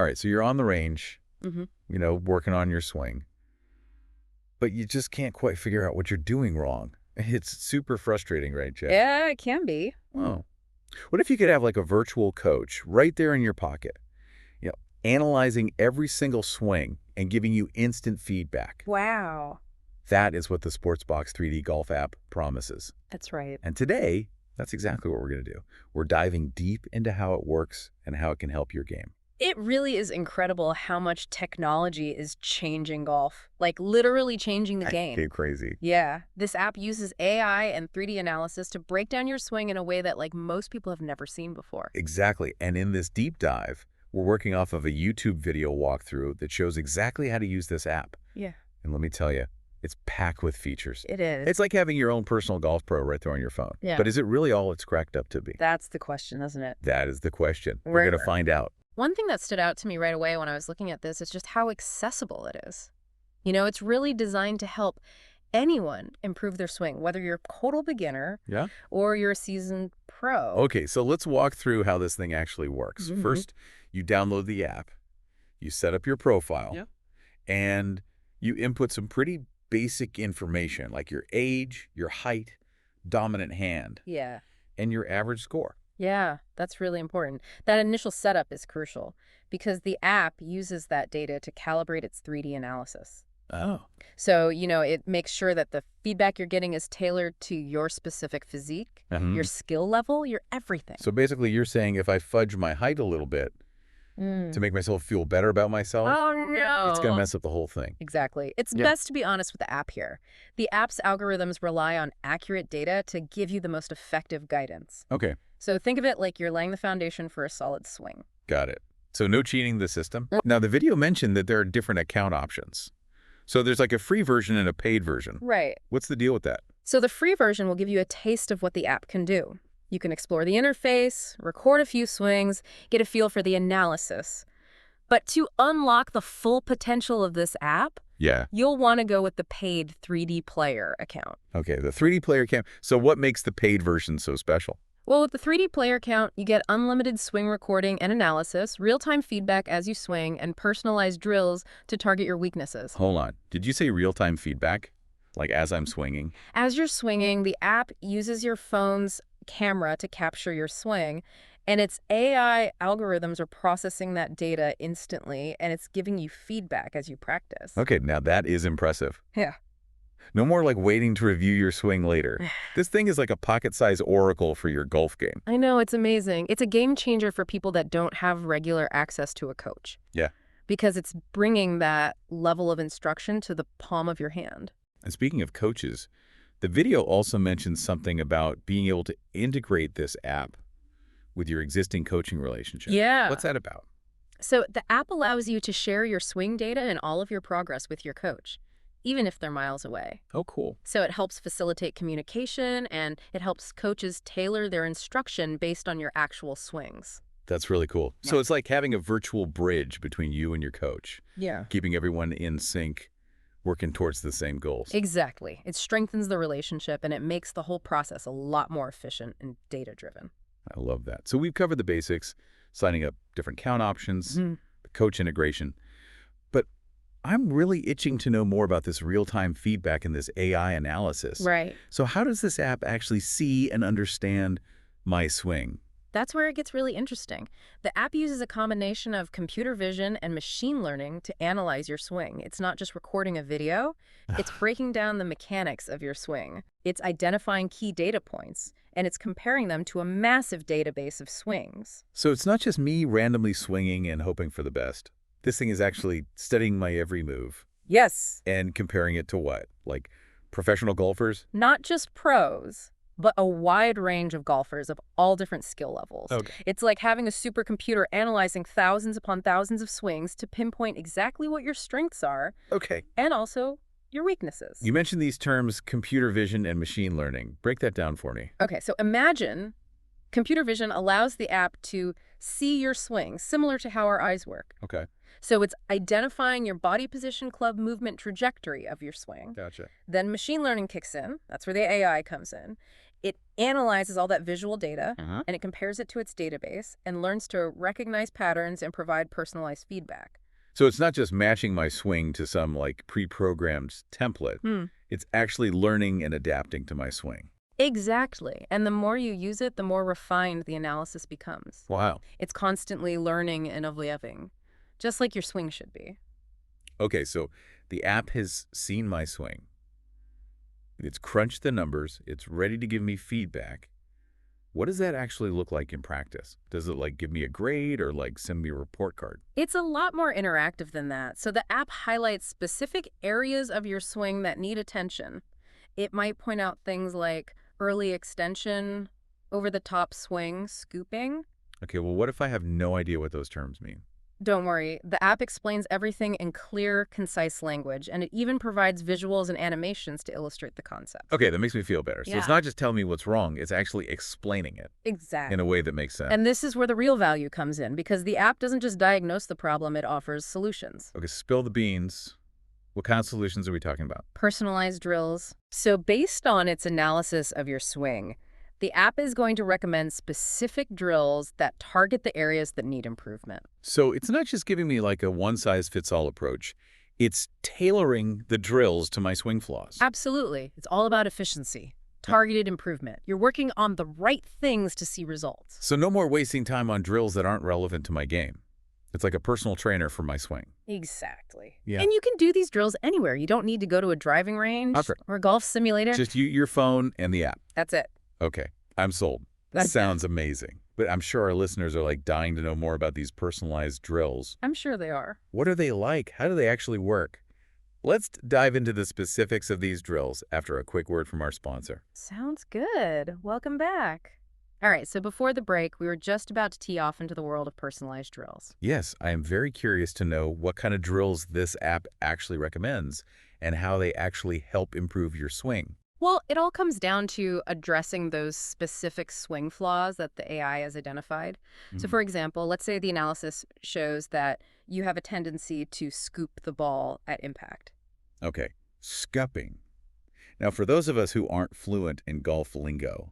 All right, so you're on the range, Hmm. working on your swing, but you just can't quite figure out what you're doing wrong. It's super frustrating, right, Jeff? Yeah, it can be. Oh. What if you could have like a virtual coach right there in your pocket, you know, analyzing every single swing and giving you instant feedback? Wow. That is what the Sportsbox 3D golf app promises. That's right. And today, that's exactly what we're going to do. We're diving deep into how it works and how it can help your game. It really is incredible how much technology is changing golf, like literally changing the game. Get crazy. Yeah, this app uses AI and 3D analysis to break down your swing in a way that like most people have never seen before. Exactly. And in this deep dive, we're working off of a YouTube video walkthrough that shows exactly how to use this app. Yeah, And let me tell you, it's packed with features. it is. It's like having your own personal golf pro right there on your phone. Yeah. But is it really all it's cracked up to be? That's the question, isn't it? That is the question. We're going to find out. One thing that stood out to me right away when I was looking at this is just how accessible it is. You know, it's really designed to help anyone improve their swing, whether you're a total beginner Yeah? or you're a seasoned pro. Okay, so let's walk through how this thing actually works. Mhm. First, you download the app, you set up your profile, Yep. and you input some pretty basic information like your age, your height, dominant hand, Yeah. and your average score. Yeah, that's really important. That initial setup is crucial because the app uses that data to calibrate its 3D analysis. Oh. So, it makes sure that the feedback you're getting is tailored to your specific physique, your skill level, your everything. So basically you're saying if I fudge my height a little bit to make myself feel better about myself, Oh, no. it's going to mess up the whole thing. Exactly. It's Yeah. best to be honest with the app here. The app's algorithms rely on accurate data to give you the most effective guidance. Okay, So think of it like you're laying the foundation for a solid swing. got it. So no cheating the system. Now the video mentioned that there are different account options. So there's like a free version and a paid version. Right. What's the deal with that? So the free version will give you a taste of what the app can do. You can explore the interface, record a few swings, get a feel for the analysis. But to unlock the full potential of this app, Yeah. you'll want to go with the paid 3D Player account. Okay, the 3D player cam. So what makes the paid version so special? Well, with the 3D Player account, you get unlimited swing recording and analysis, real-time feedback as you swing, and personalized drills to target your weaknesses. Hold on. Did you say real-time feedback? Like as I'm swinging? As you're swinging, the app uses your phone's camera to capture your swing, and its AI algorithms are processing that data instantly, and it's giving you feedback as you practice. Okay, now that is impressive. Yeah. No more like waiting to review your swing later. This thing is like a pocket-sized oracle for your golf game. I know, it's amazing. It's a game changer for people that don't have regular access to a coach. Yeah. Because it's bringing that level of instruction to the palm of your hand. And speaking of coaches, the video also mentions something about being able to integrate this app with your existing coaching relationship. Yeah. What's that about? So the app allows you to share your swing data and all of your progress with your coach, even if they're miles away. Oh, cool. So it helps facilitate communication, and it helps coaches tailor their instruction based on your actual swings. That's really cool. So it's like having a virtual bridge between you and your coach, Yeah. keeping everyone in sync, working towards the same goals. Exactly. It strengthens the relationship, and it makes the whole process a lot more efficient and data-driven. I love that. So we've covered the basics, signing up different count options, the coach integration. But I'm really itching to know more about this real-time feedback and this AI analysis. Right. So how does this app actually see and understand my swing? That's where it gets really interesting. The app uses a combination of computer vision and machine learning to analyze your swing. It's not just recording a video, it's breaking down the mechanics of your swing. It's identifying key data points, and it's comparing them to a massive database of swings. So it's not just me randomly swinging and hoping for the best. This thing is actually studying my every move Yes. and comparing it to what? Like professional golfers? Not just pros, but a wide range of golfers of all different skill levels. Okay. It's like having a supercomputer analyzing thousands upon thousands of swings to pinpoint exactly what your strengths are Okay. and also your weaknesses. You mentioned these terms, computer vision and machine learning. Break that down for me. Okay, so imagine computer vision allows the app to see your swing, similar to how our eyes work. Okay. So it's identifying your body position, club movement, trajectory of your swing. Gotcha. Then machine learning kicks in. That's where the AI comes in. It analyzes all that visual data, Uh-huh. and it compares it to its database and learns to recognize patterns and provide personalized feedback. So it's not just matching my swing to some, like, pre-programmed template. Hmm. It's actually learning and adapting to my swing. Exactly. And the more you use it, the more refined the analysis becomes. Wow. It's constantly learning and evolving, just like your swing should be. Okay, so the app has seen my swing. It's crunched the numbers. It's ready to give me feedback. What does that actually look like in practice? Does it, like, give me a grade or, like, send me a report card? It's a lot more interactive than that. So the app highlights specific areas of your swing that need attention. It might point out things like early extension, over-the-top swing, scooping. Okay, well, what if I have no idea what those terms mean? Don't worry, the app explains everything in clear, concise language, and it even provides visuals and animations to illustrate the concept. Okay, that makes me feel better. So Yeah. it's not just telling me what's wrong, it's actually explaining it Exactly. in a way that makes sense. And this is where the real value comes in, because the app doesn't just diagnose the problem, it offers solutions. Okay, spill the beans. What kind of solutions are we talking about? Personalized drills. So based on its analysis of your swing, the app is going to recommend specific drills that target the areas that need improvement. So it's not just giving me like a one-size-fits-all approach. It's tailoring the drills to my swing flaws. Absolutely. It's all about efficiency, targeted improvement. You're working on the right things to see results. So no more wasting time on drills that aren't relevant to my game. It's like a personal trainer for my swing. Exactly. Yeah. And you can do these drills anywhere. You don't need to go to a driving range Perfect. or a golf simulator. Just your phone and the app. That's it. Okay, I'm sold. That That's- sounds amazing. But I'm sure our listeners are like dying to know more about these personalized drills. I'm sure they are. What are they like? How do they actually work? Let's dive into the specifics of these drills after a quick word from our sponsor. Sounds good. Welcome back. All right, so before the break, we were just about to tee off into the world of personalized drills. Yes, I am very curious to know what kind of drills this app actually recommends and how they actually help improve your swing. Well, it all comes down to addressing those specific swing flaws that the AI has identified. So for example, let's say the analysis shows that you have a tendency to scoop the ball at impact. Okay, scupping. Now, for those of us who aren't fluent in golf lingo,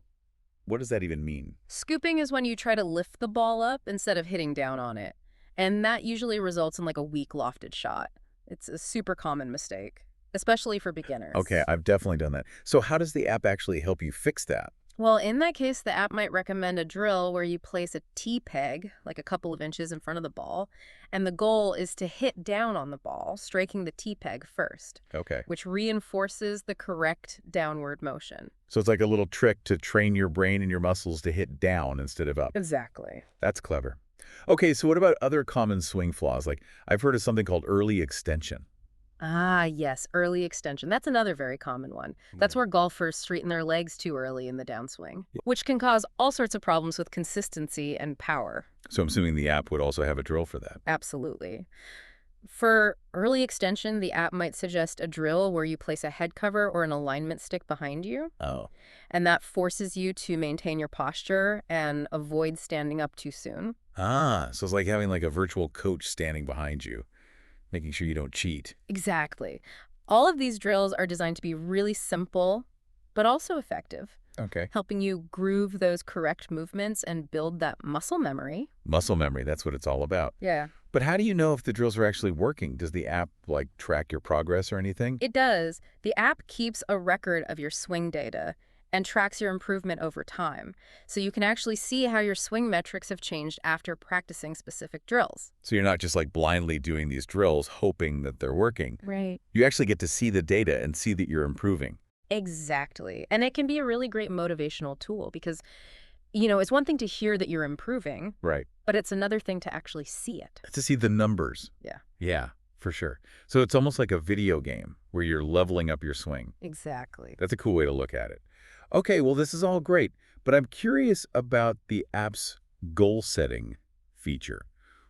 what does that even mean? Scooping is when you try to lift the ball up instead of hitting down on it. And that usually results in like a weak lofted shot. It's a super common mistake, especially for beginners. Okay, I've definitely done that. So how does the app actually help you fix that? Well, in that case, the app might recommend a drill where you place a T-peg, like a couple of inches in front of the ball, and the goal is to hit down on the ball, striking the T-peg first, Okay, which reinforces the correct downward motion. so it's like a little trick to train your brain and your muscles to hit down instead of up. Exactly. That's clever. Okay, so what about other common swing flaws? Like, I've heard of something called early extension. Ah, yes, early extension. That's another very common one. That's where golfers straighten their legs too early in the downswing, which can cause all sorts of problems with consistency and power. So I'm assuming the app would also have a drill for that. Absolutely. For early extension, the app might suggest a drill where you place a head cover or an alignment stick behind you, Oh. and that forces you to maintain your posture and avoid standing up too soon. Ah, so it's like having like a virtual coach standing behind you, making sure you don't cheat. Exactly. All of these drills are designed to be really simple, but also effective, Okay. helping you groove those correct movements and build that muscle memory. Muscle memory, that's what it's all about. Yeah. But how do you know if the drills are actually working? Does the app like track your progress or anything? It does. The app keeps a record of your swing data and tracks your improvement over time. So you can actually see how your swing metrics have changed after practicing specific drills. So you're not just like blindly doing these drills hoping that they're working. Right. You actually get to see the data and see that you're improving. Exactly. And it can be a really great motivational tool because, you know, it's one thing to hear that you're improving, Right. but it's another thing to actually see it. To see the numbers. Yeah. Yeah, for sure. So it's almost like a video game where you're leveling up your swing. Exactly. That's a cool way to look at it. Okay, well, this is all great, but I'm curious about the app's goal setting feature.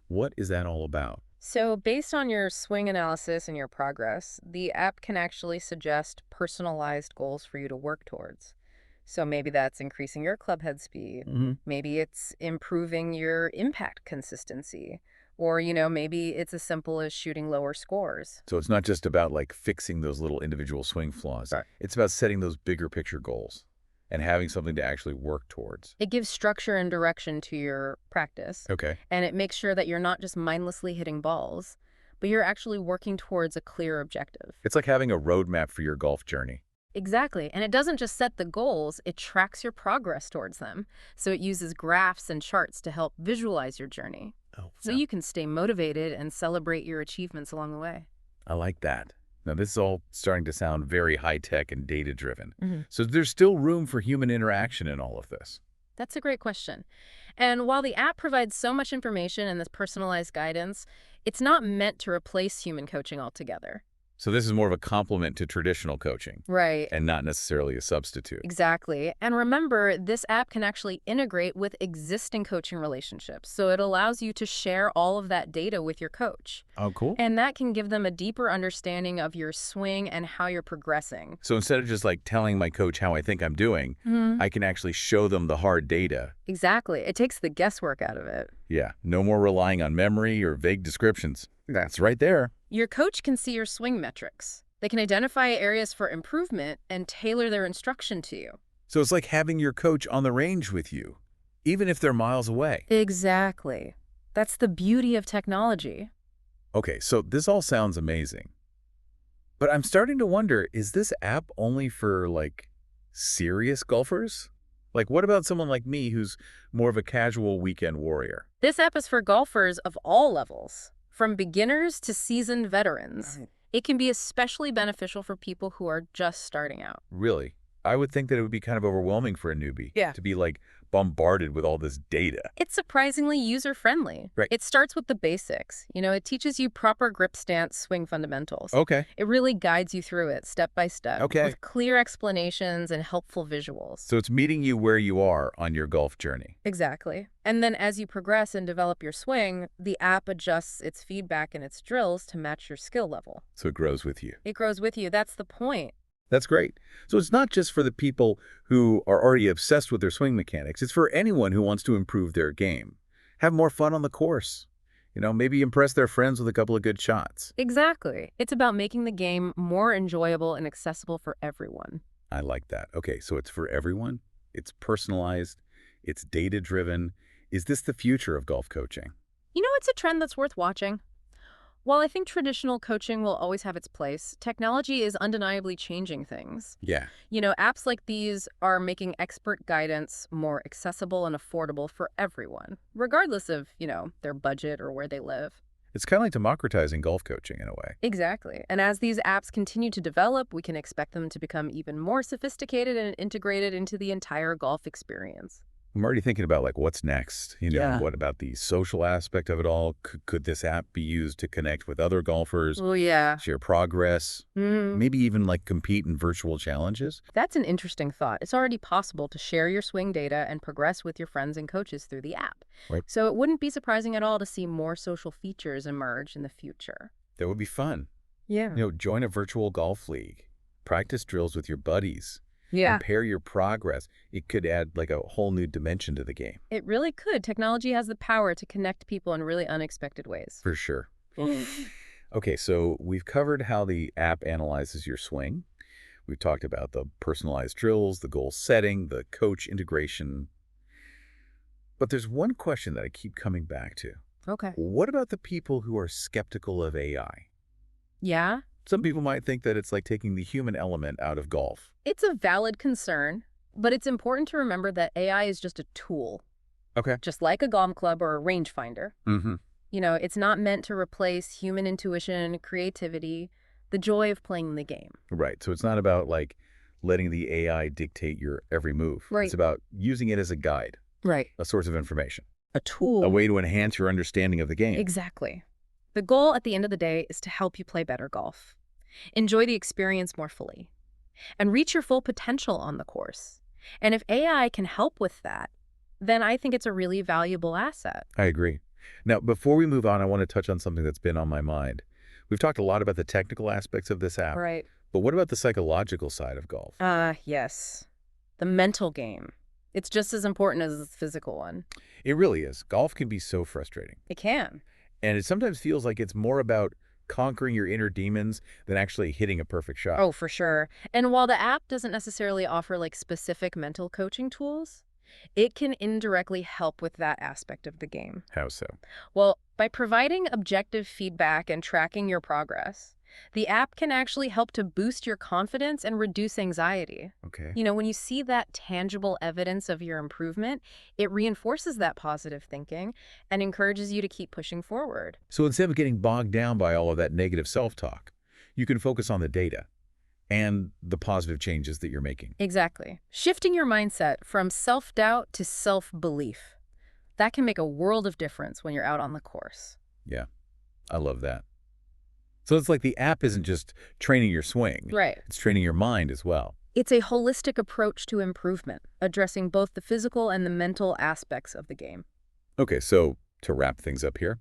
What is that all about? So based on your swing analysis and your progress, the app can actually suggest personalized goals for you to work towards. So maybe that's increasing your club head speed. Maybe it's improving your impact consistency. Or, you know, maybe it's as simple as shooting lower scores. So it's not just about like fixing those little individual swing flaws. Right. It's about setting those bigger picture goals. and having something to actually work towards. It gives structure and direction to your practice, Okay. and it makes sure that you're not just mindlessly hitting balls, but you're actually working towards a clear objective. It's like having a roadmap for your golf journey. Exactly. And it doesn't just set the goals, it tracks your progress towards them. So it uses graphs and charts to help visualize your journey. Oh, So you can stay motivated and celebrate your achievements along the way. I like that. Now, this is all starting to sound very high-tech and data-driven. Mhm. So there's still room for human interaction in all of this. That's a great question. And while the app provides so much information and this personalized guidance, it's not meant to replace human coaching altogether. So this is more of a complement to traditional coaching Right. and not necessarily a substitute. Exactly. And remember, this app can actually integrate with existing coaching relationships. So it allows you to share all of that data with your coach. Oh, cool. And that can give them a deeper understanding of your swing and how you're progressing. So instead of just like telling my coach how I think I'm doing, I can actually show them the hard data. Exactly. It takes the guesswork out of it. Yeah, no more relying on memory or vague descriptions. That's right there. Your coach can see your swing metrics. They can identify areas for improvement and tailor their instruction to you. So it's like having your coach on the range with you, even if they're miles away. Exactly. That's the beauty of technology. Okay, so this all sounds amazing. But I'm starting to wonder, is this app only for, like, serious golfers? Like, what about someone like me who's more of a casual weekend warrior? This app is for golfers of all levels, from beginners to seasoned veterans. It can be especially beneficial for people who are just starting out. Really? I would think that it would be kind of overwhelming for a newbie to be, like, bombarded with all this data. It's surprisingly user-friendly. Right. It starts with the basics. It teaches you proper grip stance, swing fundamentals. Okay. It really guides you through it step by step Okay. with clear explanations and helpful visuals. So it's meeting you where you are on your golf journey. Exactly. And then as you progress and develop your swing, the app adjusts its feedback and its drills to match your skill level. So it grows with you. It grows with you. That's the point. That's great. So it's not just for the people who are already obsessed with their swing mechanics. It's for anyone who wants to improve their game. Have more fun on the course. Maybe impress their friends with a couple of good shots. Exactly. It's about making the game more enjoyable and accessible for everyone. I like that. Okay, so it's for everyone. It's personalized. It's data-driven. Is this the future of golf coaching? It's a trend that's worth watching. While I think traditional coaching will always have its place, technology is undeniably changing things. Yeah. Apps like these are making expert guidance more accessible and affordable for everyone, regardless of, their budget or where they live. It's kind of like democratizing golf coaching in a way. Exactly. And as these apps continue to develop, we can expect them to become even more sophisticated and integrated into the entire golf experience. I'm already thinking about, like, what's next? Yeah. What about the social aspect of it all? Could this app be used to connect with other golfers, Oh, yeah. share progress, maybe even, like, compete in virtual challenges? That's an interesting thought. It's already possible to share your swing data and progress with your friends and coaches through the app. Right. So it wouldn't be surprising at all to see more social features emerge in the future. That would be fun. Yeah. Join a virtual golf league. Practice drills with your buddies. Yeah. Compare your progress. It could add, like, a whole new dimension to the game. It really could. Technology has the power to connect people in really unexpected ways. For sure. Okay, so we've covered how the app analyzes your swing. We've talked about the personalized drills, the goal setting, the coach integration. But there's one question that I keep coming back to. Okay. What about the people who are skeptical of AI? Yeah. Some people might think that it's like taking the human element out of golf. It's a valid concern, but it's important to remember that AI is just a tool, Okay. just like a golf club or a rangefinder. Mm-hmm. It's not meant to replace human intuition, creativity, the joy of playing the game. Right. So it's not about, like, letting the AI dictate your every move. Right. It's about using it as a guide, Right. a source of information, A tool. a way to enhance your understanding of the game. Exactly. The goal at the end of the day is to help you play better golf, enjoy the experience more fully, and reach your full potential on the course. And if AI can help with that, then I think it's a really valuable asset. I agree. Now, before we move on, I want to touch on something that's been on my mind. We've talked a lot about the technical aspects of this app, Right. but what about the psychological side of golf? Yes. The mental game. It's just as important as the physical one. It really is. Golf can be so frustrating. It can. And it sometimes feels like it's more about conquering your inner demons than actually hitting a perfect shot. Oh, for sure. And while the app doesn't necessarily offer like specific mental coaching tools, it can indirectly help with that aspect of the game. How so? Well, by providing objective feedback and tracking your progress, the app can actually help to boost your confidence and reduce anxiety. Okay. When you see that tangible evidence of your improvement, it reinforces that positive thinking and encourages you to keep pushing forward. So instead of getting bogged down by all of that negative self-talk, you can focus on the data and the positive changes that you're making. Exactly. Shifting your mindset from self-doubt to self-belief. That can make a world of difference when you're out on the course. Yeah, I love that. So it's like the app isn't just training your swing. Right. It's training your mind as well. It's a holistic approach to improvement, addressing both the physical and the mental aspects of the game. Okay, so to wrap things up here,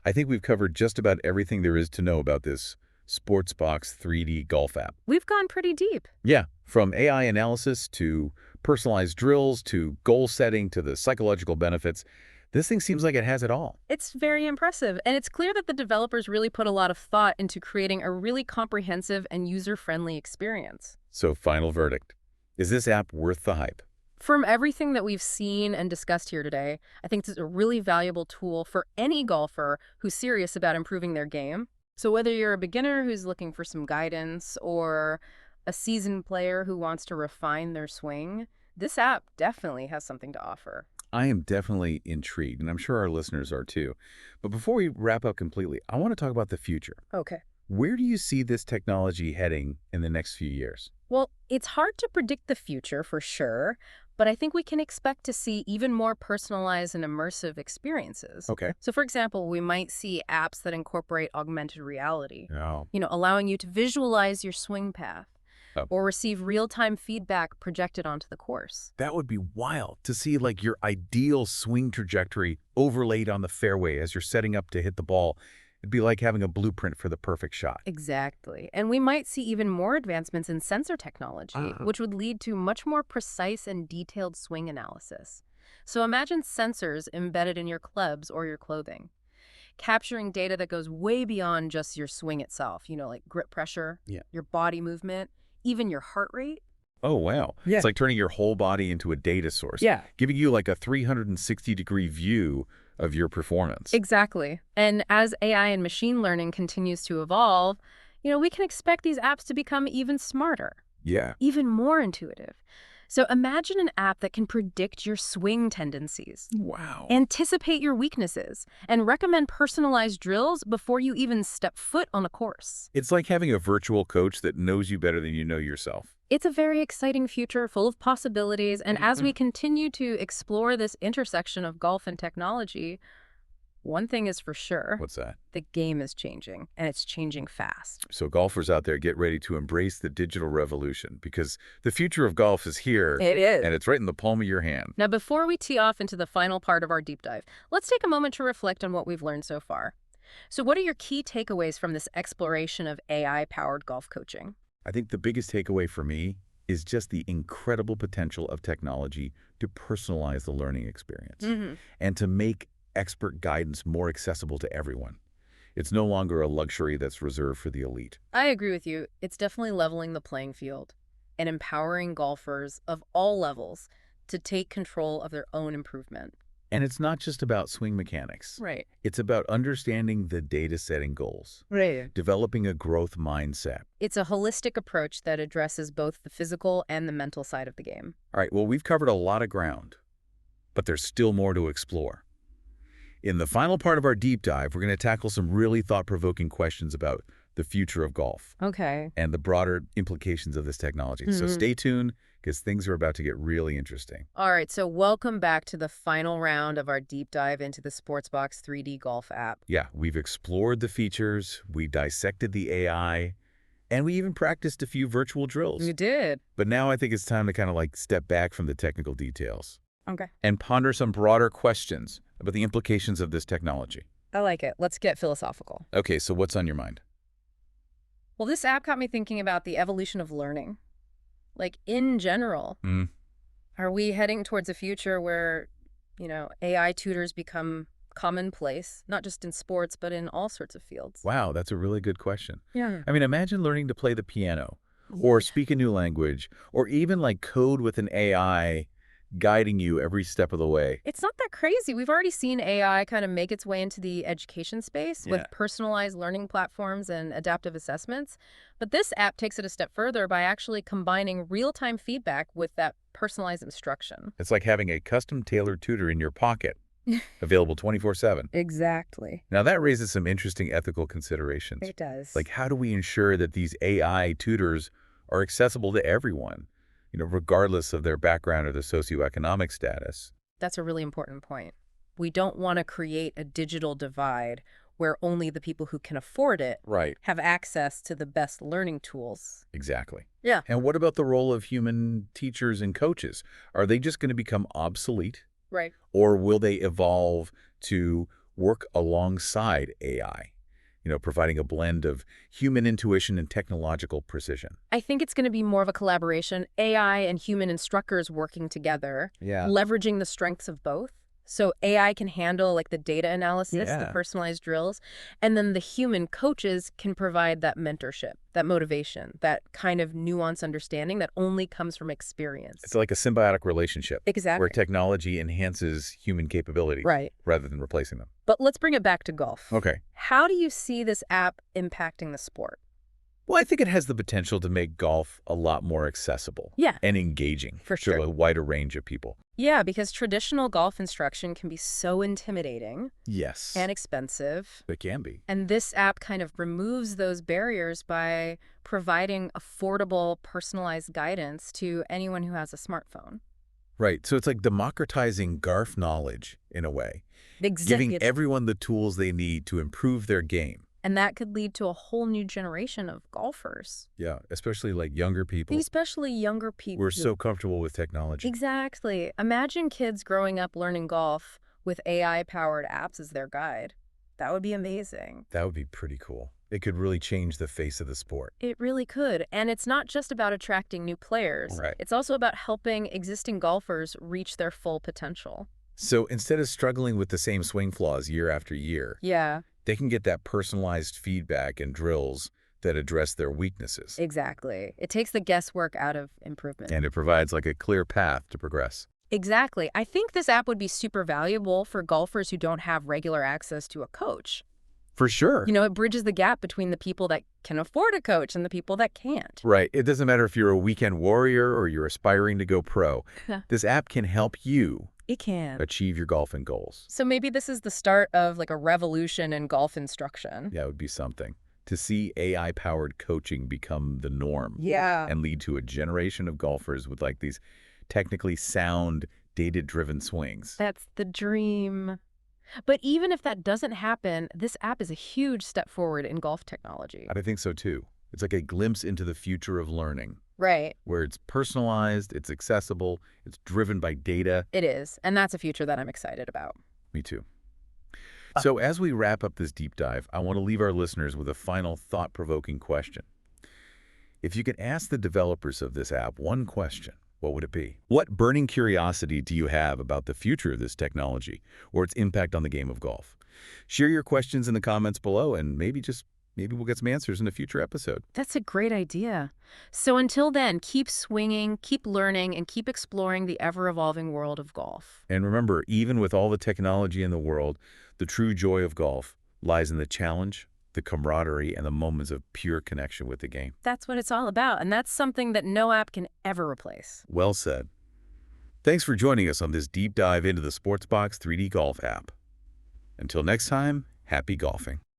I think we've covered just about everything there is to know about this Sportsbox 3D golf app. We've gone pretty deep. Yeah, from AI analysis to personalized drills to goal setting to the psychological benefits, this thing seems like it has it all. It's very impressive, and it's clear that the developers really put a lot of thought into creating a really comprehensive and user-friendly experience. So final verdict. Is this app worth the hype? From everything that we've seen and discussed here today, I think it's a really valuable tool for any golfer who's serious about improving their game. So whether you're a beginner who's looking for some guidance or a seasoned player who wants to refine their swing, this app definitely has something to offer. I am definitely intrigued, and I'm sure our listeners are too. But before we wrap up completely, I want to talk about the future. Okay. Where do you see this technology heading in the next few years? Well, it's hard to predict the future for sure, but I think we can expect to see even more personalized and immersive experiences. Okay. So for example, we might see apps that incorporate augmented reality, Oh. allowing you to visualize your swing path Oh. or receive real-time feedback projected onto the course. That would be wild to see like your ideal swing trajectory overlaid on the fairway as you're setting up to hit the ball. It'd be like having a blueprint for the perfect shot. Exactly. And we might see even more advancements in sensor technology, which would lead to much more precise and detailed swing analysis. So imagine sensors embedded in your clubs or your clothing, capturing data that goes way beyond just your swing itself, like grip pressure, your body movement, even your heart rate. Oh, wow. Yeah. It's like turning your whole body into a data source. Yeah. Giving you like a 360-degree view of your performance. Exactly. And as AI and machine learning continues to evolve, we can expect these apps to become even smarter, Yeah. even more intuitive. So imagine an app that can predict your swing tendencies, Wow. anticipate your weaknesses, and recommend personalized drills before you even step foot on a course. It's like having a virtual coach that knows you better than you know yourself. It's a very exciting future full of possibilities, and as we continue to explore this intersection of golf and technology, one thing is for sure. What's that? The game is changing, and it's changing fast. So golfers out there, get ready to embrace the digital revolution because the future of golf is here. It is. And it's right in the palm of your hand. Now, before we tee off into the final part of our deep dive, let's take a moment to reflect on what we've learned so far. So what are your key takeaways from this exploration of AI-powered golf coaching? I think the biggest takeaway for me is just the incredible potential of technology to personalize the learning experience and to make expert guidance more accessible to everyone. It's no longer a luxury that's reserved for the elite. I agree with you. It's definitely leveling the playing field and empowering golfers of all levels to take control of their own improvement. And it's not just about swing mechanics. Right. It's about understanding the data-setting goals, Right. developing a growth mindset. It's a holistic approach that addresses both the physical and the mental side of the game. All right, well, we've covered a lot of ground, but there's still more to explore. In the final part of our deep dive, we're going to tackle some really thought-provoking questions about the future of golf Okay. and the broader implications of this technology. So stay tuned because things are about to get really interesting. All right, so welcome back to the final round of our deep dive into the Sportsbox 3D golf app. Yeah, we've explored the features, we dissected the AI, and we even practiced a few virtual drills. You did. But now I think it's time to kind of like step back from the technical details Okay. and ponder some broader questions about the implications of this technology. I like it. Let's get philosophical. Okay, so what's on your mind? Well, this app got me thinking about the evolution of learning. Like, in general, are we heading towards a future where, AI tutors become commonplace, not just in sports, but in all sorts of fields. Wow, that's a really good question. Yeah. I mean, imagine learning to play the piano or speak a new language or even like code with an AI guiding you every step of the way. It's not that crazy. We've already seen AI kind of make its way into the education space with Yeah. personalized learning platforms and adaptive assessments. But this app takes it a step further by actually combining real-time feedback with that personalized instruction. It's like having a custom-tailored tutor in your pocket, available 24/7. Exactly. Now, that raises some interesting ethical considerations. It does. Like, how do we ensure that these AI tutors are accessible to everyone, regardless of their background or their socioeconomic status? That's a really important point. We don't want to create a digital divide where only the people who can afford it Right. have access to the best learning tools. Exactly. Yeah. And what about the role of human teachers and coaches? Are they just going to become obsolete, Right. or will they evolve to work alongside AI, providing a blend of human intuition and technological precision? I think it's going to be more of a collaboration, AI and human instructors working together, Yeah. leveraging the strengths of both. So AI can handle like the data analysis, the Yeah. personalized drills, and then the human coaches can provide that mentorship, that motivation, that kind of nuanced understanding that only comes from experience. It's like a symbiotic relationship Exactly. where technology enhances human capabilities Right. rather than replacing them. But let's bring it back to golf. Okay. How do you see this app impacting the sport? Well, I think it has the potential to make golf a lot more accessible Yeah. and engaging For to sure. a wider range of people. Yeah, because traditional golf instruction can be so intimidating Yes. and expensive. It can be. And this app kind of removes those barriers by providing affordable, personalized guidance to anyone who has a smartphone. Right. So it's like democratizing golf knowledge in a way, Exactly. giving everyone the tools they need to improve their game. And that could lead to a whole new generation of golfers, Yeah, especially like younger people. especially younger people. We're so comfortable with technology. Exactly. Imagine kids growing up learning golf with AI-powered apps as their guide. That would be amazing. That would be pretty cool. It could really change the face of the sport. It really could. And it's not just about attracting new players. Right. It's also about helping existing golfers reach their full potential. So instead of struggling with the same swing flaws year after year, Yeah, they can get that personalized feedback and drills that address their weaknesses. exactly. It takes the guesswork out of improvement. And it provides like a clear path to progress. Exactly. I think this app would be super valuable for golfers who don't have regular access to a coach. For sure. It bridges the gap between the people that can afford a coach and the people that can't. Right. It doesn't matter if you're a weekend warrior or you're aspiring to go pro. Yeah. This app can help you It can. achieve your golfing goals. So maybe this is the start of like a revolution in golf instruction. Yeah, it would be something. To see AI-powered coaching become the norm Yeah. and lead to a generation of golfers with like these technically sound, data-driven swings. That's the dream. But even if that doesn't happen, this app is a huge step forward in golf technology. I think so too. It's like a glimpse into the future of learning, Right. where it's personalized, it's accessible, it's driven by data. It is. And that's a future that I'm excited about. Me too. So as we wrap up this deep dive, I want to leave our listeners with a final thought-provoking question. If you could ask the developers of this app one question, what would it be? What burning curiosity do you have about the future of this technology or its impact on the game of golf? Share your questions in the comments below, and maybe we'll get some answers in a future episode. That's a great idea. So until then, keep swinging, keep learning, and keep exploring the ever-evolving world of golf. And remember, even with all the technology in the world, the true joy of golf lies in the challenge, the camaraderie, and the moments of pure connection with the game. That's what it's all about, and that's something that no app can ever replace. Well said. Thanks for joining us on this deep dive into the Sportsbox 3D Golf app. Until next time, happy golfing.